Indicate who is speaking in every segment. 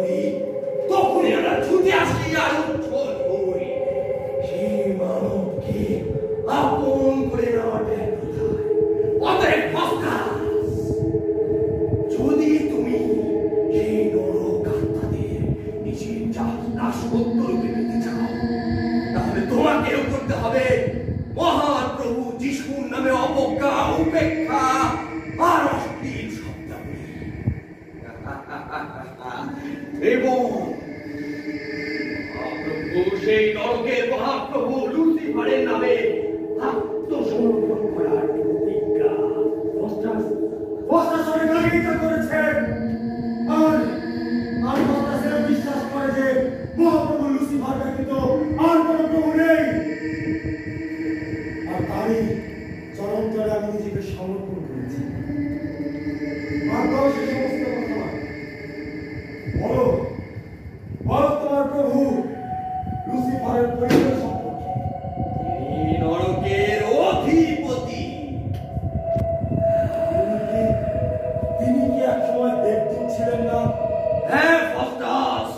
Speaker 1: করি তখনই আমরা ছুটে আসি আর উচ্ছল হই। সেই মানবকে আপন করে নেওয়াটা কোথায়? অতএব ফস্টাস, যদি তুমি সেই নরক আত্মাদের নিজের দাসত্ব রূপে নিতে চাও, তাহলে তোমাকেও করতে হবে মহাপ্রভু যিশুর নামে অবজ্ঞা, উপেক্ষা আর অশ্লীল শব্দাবলী। এবং মহাপ্রভু সেই নরকের মহাপ্রভু লুসিফারের নামে আত্মসমর্পণ করার প্রতিজ্ঞা
Speaker 2: করেছেন। আর বিশ্বাস করে যে মহাপ্রভু লুসিফার ব্যতীত আর কোন প্রভু নেই। আর তারই চরমতলে আমি নিজেকে সমর্পণ করেছি। আর বলো সে সমস্ত কথা বলো, বলো তোমার প্রভু লুসিফারের পরিচয় সম্পর্কে।
Speaker 1: তিনি নরকের অধিপতি।
Speaker 2: তিনি কি এক সময় দেবদূত ছিলেন না?
Speaker 1: হ্যাঁ ফস্টাস,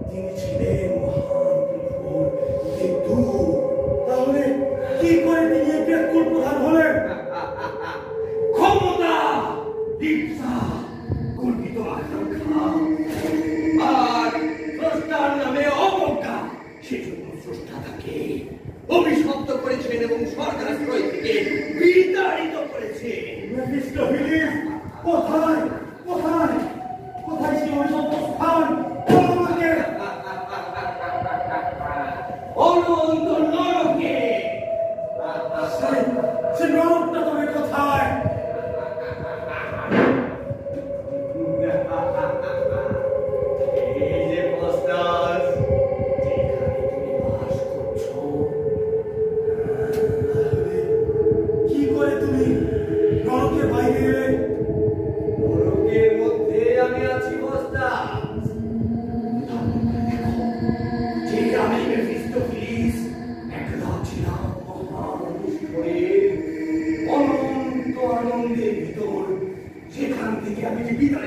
Speaker 1: তিনি ছিলেন মহান প্রভুর দেবদূত।
Speaker 2: তাহলে কি করে তিনি প্রেতকুল প্রধান হলেন?
Speaker 1: ক্ষমতা, দীক্ষা, কল্পিত আকাঙ্ক্ষা আর স্রষ্টার নামে অবজ্ঞা, সেজন্য স্রষ্টা তাকে অভিশপ্ত করেছেন এবং স্বর্গাশ্রয় থেকে বিতাড়িত করেছেন।
Speaker 2: মেফিস্টোফেলিস কোথায় কোথায় কোথায় সেই অভিশপ্ত স্থান? আমাকে
Speaker 1: অনন্ত নরকে।
Speaker 2: সে নরকটা তবে কোথায়?
Speaker 1: এই যে ফস্টাস, যেখানে তুমি বাস করছো।
Speaker 2: কি করে তুমি নরকের বাইরে এলে?
Speaker 1: নরকের মধ্যে আমি আছি ফস্টাস। দেখো, যে আমি মেফিস্টোফেলিস একদা ছিলাম মহান ঈশ্বরের অনন্ত আনন্দের ভিতর, সেখান থেকে আমি বিদায়